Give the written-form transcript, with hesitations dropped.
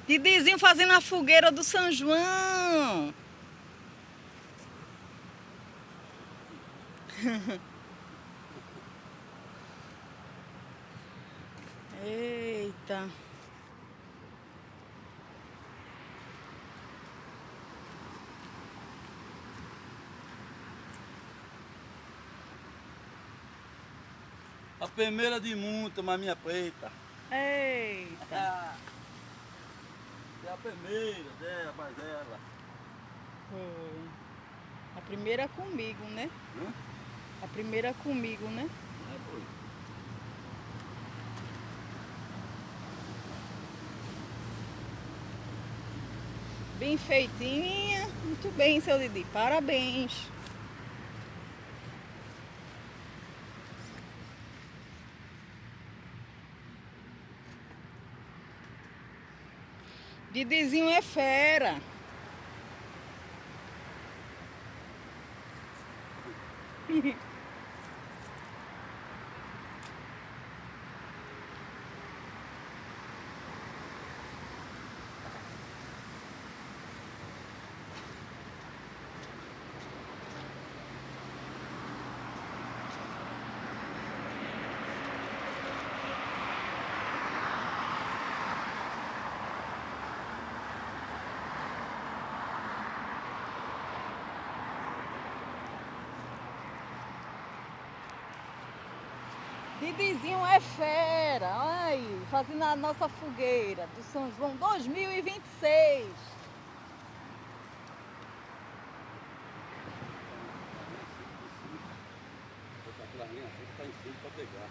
Didizinho fazendo a fogueira do São João. Eita. A primeira de muita, mas minha preta. Eita. É a primeira dela, mas ela. Foi. A primeira comigo, né? Hã? A primeira comigo, né? É, foi. Bem feitinha. Muito bem, seu Didi. Parabéns. Didizinho é fera. Didizinho é fera. Olha aí, fazendo a nossa fogueira do São João 2026. Botar aquela linha assim que tá em cima pra pegar.